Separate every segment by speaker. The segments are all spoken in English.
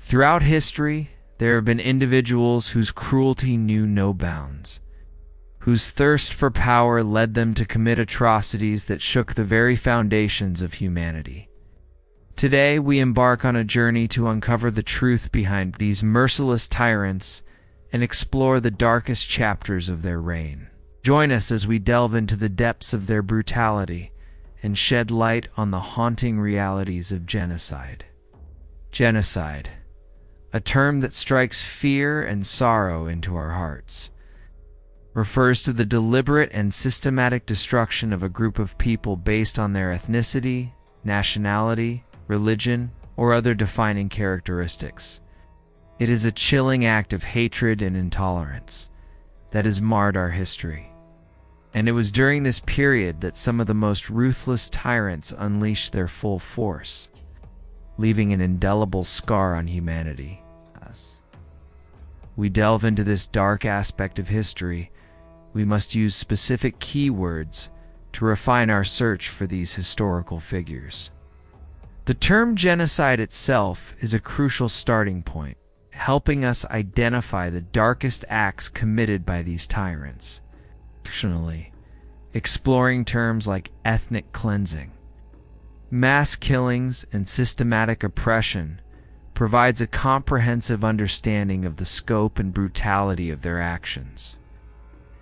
Speaker 1: Throughout history, there have been individuals whose cruelty knew no bounds, whose thirst for power led them to commit atrocities that shook the very foundations of humanity. Today, we embark on a journey to uncover the truth behind these merciless tyrants and explore the darkest chapters of their reign. Join us as we delve into the depths of their brutality and shed light on the haunting realities of genocide. Genocide, a term that strikes fear and sorrow into our hearts, refers to the deliberate and systematic destruction of a group of people based on their ethnicity, nationality, religion, or other defining characteristics. It is a chilling act of hatred and intolerance that has marred our history. And it was during this period that some of the most ruthless tyrants unleashed their full force, leaving an indelible scar on humanity. As we delve into this dark aspect of history, we must use specific keywords to refine our search for these historical figures. The term genocide itself is a crucial starting point, helping us identify the darkest acts committed by these tyrants. Additionally, exploring terms like ethnic cleansing, mass killings, and systematic oppression provides a comprehensive understanding of the scope and brutality of their actions.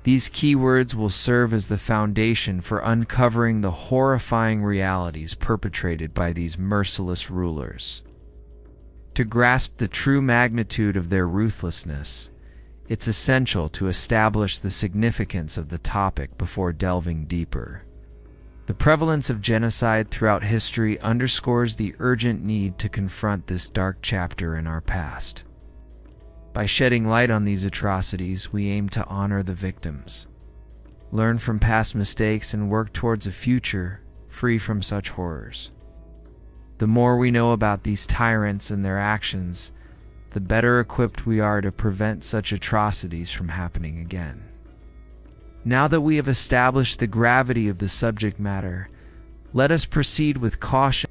Speaker 1: These keywords will serve as the foundation for uncovering the horrifying realities perpetrated by these merciless rulers. To grasp the true magnitude of their ruthlessness, it's essential to establish the significance of the topic before delving deeper. The prevalence of genocide throughout history underscores the urgent need to confront this dark chapter in our past. By shedding light on these atrocities, we aim to honor the victims, learn from past mistakes, and work towards a future free from such horrors. The more we know about these tyrants and their actions, the better equipped we are to prevent such atrocities from happening again. Now that we have established the gravity of the subject matter, let us proceed with caution.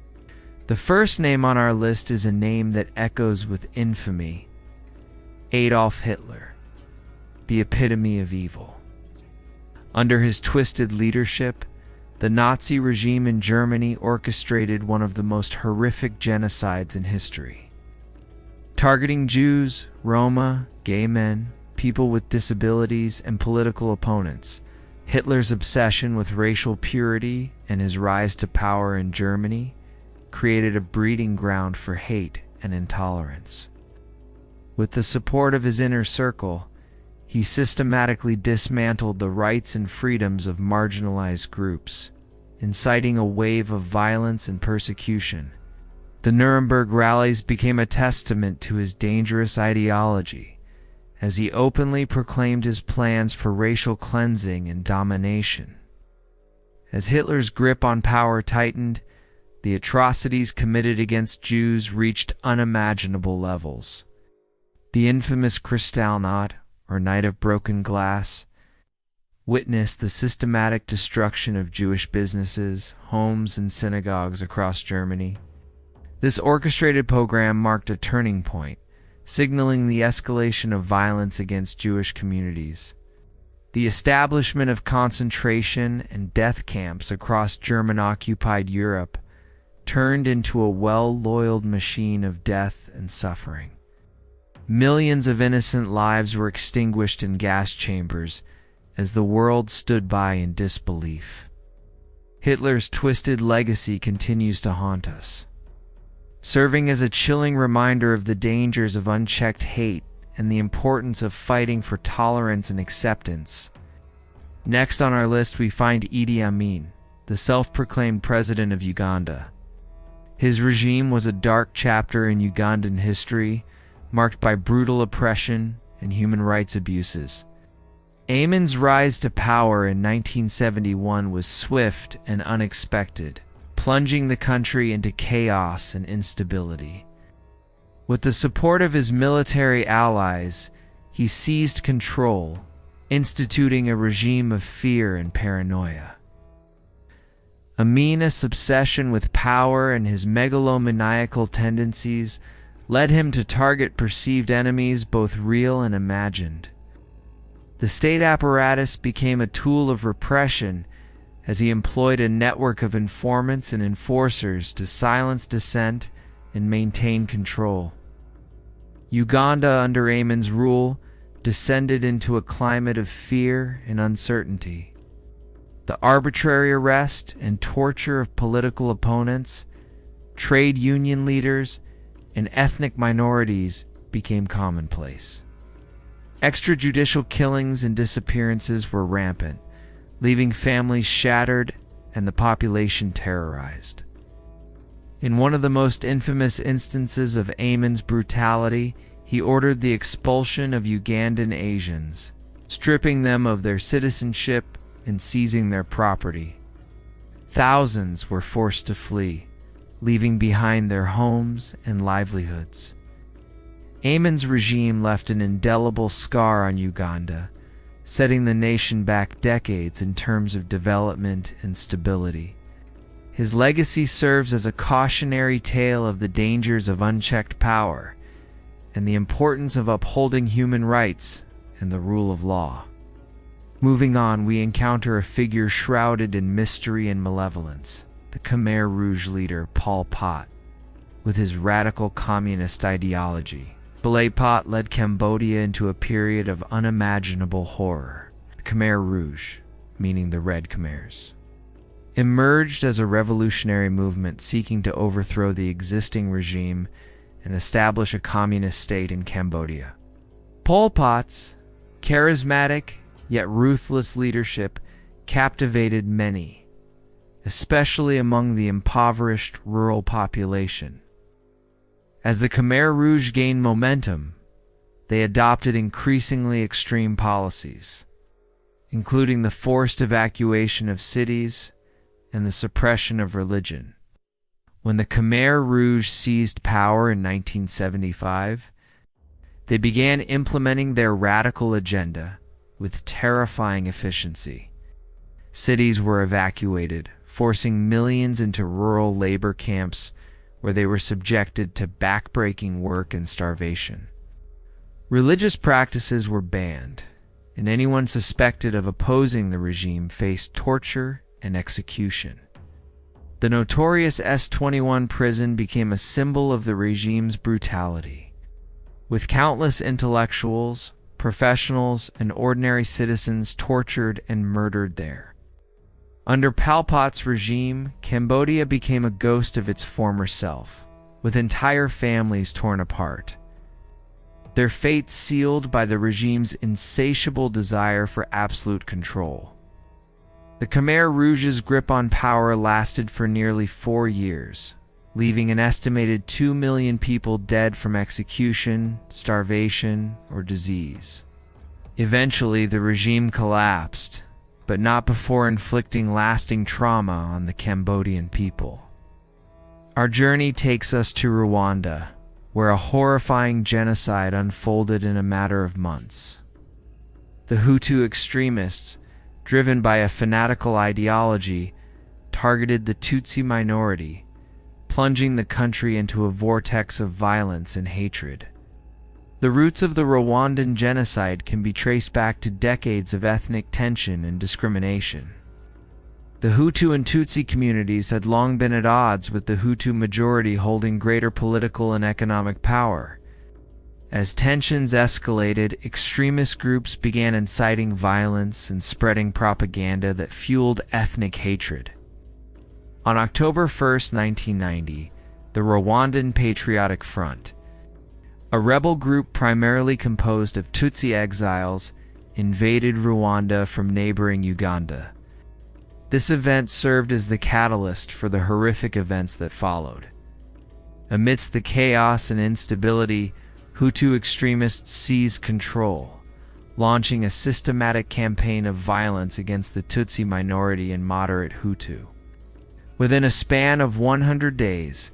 Speaker 1: The first name on our list is a name that echoes with infamy: Adolf Hitler, the epitome of evil. Under his twisted leadership, the Nazi regime in Germany orchestrated one of the most horrific genocides in history. Targeting Jews, Roma, gay men, people with disabilities, and political opponents, Hitler's obsession with racial purity and his rise to power in Germany created a breeding ground for hate and intolerance. With the support of his inner circle, he systematically dismantled the rights and freedoms of marginalized groups, inciting a wave of violence and persecution. The Nuremberg rallies became a testament to his dangerous ideology, as he openly proclaimed his plans for racial cleansing and domination. As Hitler's grip on power tightened, the atrocities committed against Jews reached unimaginable levels. The infamous Kristallnacht, or Night of Broken Glass, witnessed the systematic destruction of Jewish businesses, homes, and synagogues across Germany. This orchestrated pogrom marked a turning point, signaling the escalation of violence against Jewish communities. The establishment of concentration and death camps across German-occupied Europe turned into a well-oiled machine of death and suffering. Millions of innocent lives were extinguished in gas chambers as the world stood by in disbelief. Hitler's twisted legacy continues to haunt us, serving as a chilling reminder of the dangers of unchecked hate and the importance of fighting for tolerance and acceptance. Next on our list, we find Idi Amin, the self-proclaimed president of Uganda. His regime was a dark chapter in Ugandan history, marked by brutal oppression and human rights abuses. Amin's rise to power in 1971 was swift and unexpected, plunging the country into chaos and instability. With the support of his military allies, he seized control, instituting a regime of fear and paranoia. Amin's obsession with power and his megalomaniacal tendencies led him to target perceived enemies, both real and imagined. The state apparatus became a tool of repression as he employed a network of informants and enforcers to silence dissent and maintain control. Uganda, under Amin's rule, descended into a climate of fear and uncertainty. The arbitrary arrest and torture of political opponents, trade union leaders, and ethnic minorities became commonplace. Extrajudicial killings and disappearances were rampant, leaving families shattered and the population terrorized. In one of the most infamous instances of Amin's brutality, he ordered the expulsion of Ugandan Asians, stripping them of their citizenship and seizing their property. Thousands were forced to flee, leaving behind their homes and livelihoods. Amin's regime left an indelible scar on Uganda, setting the nation back decades in terms of development and stability. His legacy serves as a cautionary tale of the dangers of unchecked power and the importance of upholding human rights and the rule of law. Moving on, we encounter a figure shrouded in mystery and malevolence, the Khmer Rouge leader Pol Pot. With his radical communist ideology, Pol Pot led Cambodia into a period of unimaginable horror. The Khmer Rouge, meaning the Red Khmers, emerged as a revolutionary movement seeking to overthrow the existing regime and establish a communist state in Cambodia. Pol Pot's charismatic yet ruthless leadership captivated many, especially among the impoverished rural population. As the Khmer Rouge gained momentum, they adopted increasingly extreme policies, including the forced evacuation of cities and the suppression of religion. When the Khmer Rouge seized power in 1975, they began implementing their radical agenda with terrifying efficiency. Cities were evacuated, forcing millions into rural labor camps where they were subjected to backbreaking work and starvation. Religious practices were banned, and anyone suspected of opposing the regime faced torture and execution. The notorious S-21 prison became a symbol of the regime's brutality, with countless intellectuals, professionals, and ordinary citizens tortured and murdered there. Under Pol Pot's regime, Cambodia became a ghost of its former self, with entire families torn apart, their fates sealed by the regime's insatiable desire for absolute control. The Khmer Rouge's grip on power lasted for nearly 4 years, leaving an estimated 2 million people dead from execution, starvation, or disease. Eventually, the regime collapsed, but not before inflicting lasting trauma on the Cambodian people. Our journey takes us to Rwanda, where a horrifying genocide unfolded in a matter of months. The Hutu extremists, driven by a fanatical ideology, targeted the Tutsi minority, plunging the country into a vortex of violence and hatred. The roots of the Rwandan genocide can be traced back to decades of ethnic tension and discrimination. The Hutu and Tutsi communities had long been at odds, with the Hutu majority holding greater political and economic power. As tensions escalated, extremist groups began inciting violence and spreading propaganda that fueled ethnic hatred. On October 1, 1990, the Rwandan Patriotic Front, a rebel group primarily composed of Tutsi exiles, invaded Rwanda from neighboring Uganda. This event served as the catalyst for the horrific events that followed. Amidst the chaos and instability, Hutu extremists seized control, launching a systematic campaign of violence against the Tutsi minority and moderate Hutu. Within a span of 100 days,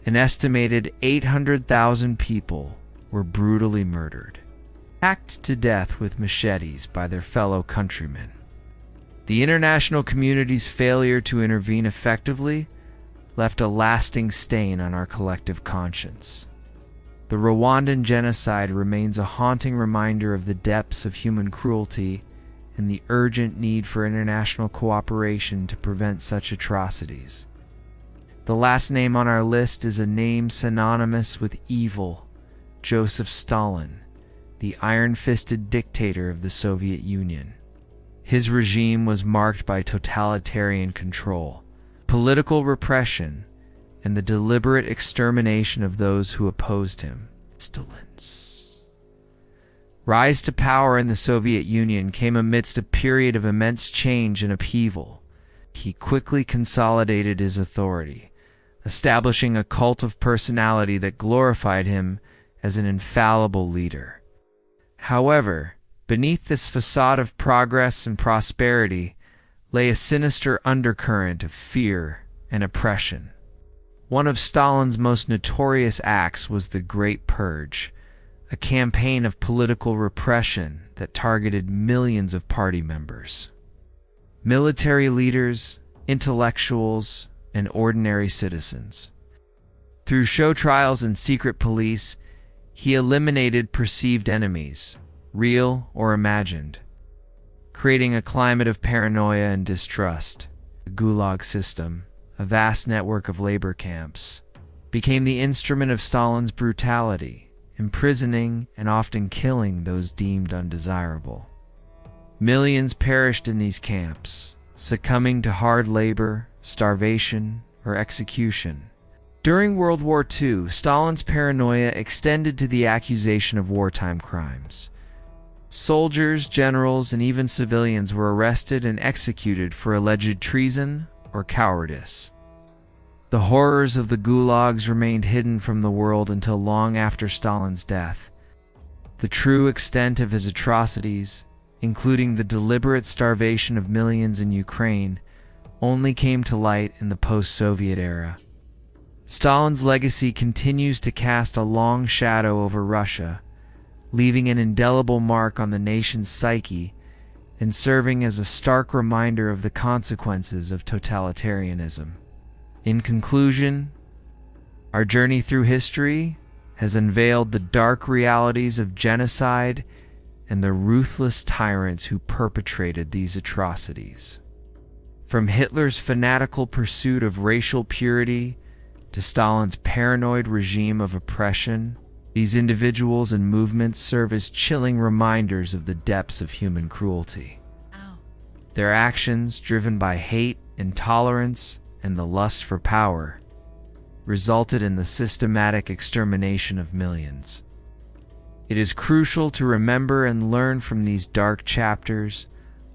Speaker 1: an estimated 800,000 people were brutally murdered, hacked to death with machetes by their fellow countrymen. The international community's failure to intervene effectively left a lasting stain on our collective conscience. The Rwandan genocide remains a haunting reminder of the depths of human cruelty and the urgent need for international cooperation to prevent such atrocities. The last name on our list is a name synonymous with evil: Joseph Stalin, the iron-fisted dictator of the Soviet Union. His regime was marked by totalitarian control, political repression, and the deliberate extermination of those who opposed him. Stalin's rise to power in the Soviet Union came amidst a period of immense change and upheaval. He quickly consolidated his authority, establishing a cult of personality that glorified him as an infallible leader. However, beneath this facade of progress and prosperity lay a sinister undercurrent of fear and oppression. One of Stalin's most notorious acts was the Great Purge, a campaign of political repression that targeted millions of party members. Military leaders, intellectuals, and ordinary citizens. Through show trials and secret police, he eliminated perceived enemies, real or imagined, creating a climate of paranoia and distrust. The Gulag system, a vast network of labor camps, became the instrument of Stalin's brutality, imprisoning and often killing those deemed undesirable. Millions perished in these camps, succumbing to hard labor, starvation, or execution. During World War II, Stalin's paranoia extended to the accusation of wartime crimes. Soldiers, generals, and even civilians were arrested and executed for alleged treason or cowardice. The horrors of the gulags remained hidden from the world until long after Stalin's death. The true extent of his atrocities, including the deliberate starvation of millions in Ukraine, only came to light in the post-Soviet era. Stalin's legacy continues to cast a long shadow over Russia, leaving an indelible mark on the nation's psyche and serving as a stark reminder of the consequences of totalitarianism. In conclusion, our journey through history has unveiled the dark realities of genocide and the ruthless tyrants who perpetrated these atrocities. From Hitler's fanatical pursuit of racial purity to Stalin's paranoid regime of oppression, these individuals and movements serve as chilling reminders of the depths of human cruelty. Their actions, driven by hate, intolerance, and the lust for power, resulted in the systematic extermination of millions. It is crucial to remember and learn from these dark chapters,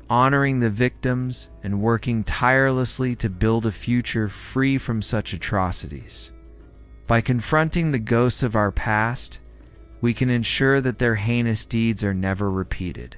Speaker 1: honoring the victims and working tirelessly to build a future free from such atrocities. By confronting the ghosts of our past, we can ensure that their heinous deeds are never repeated.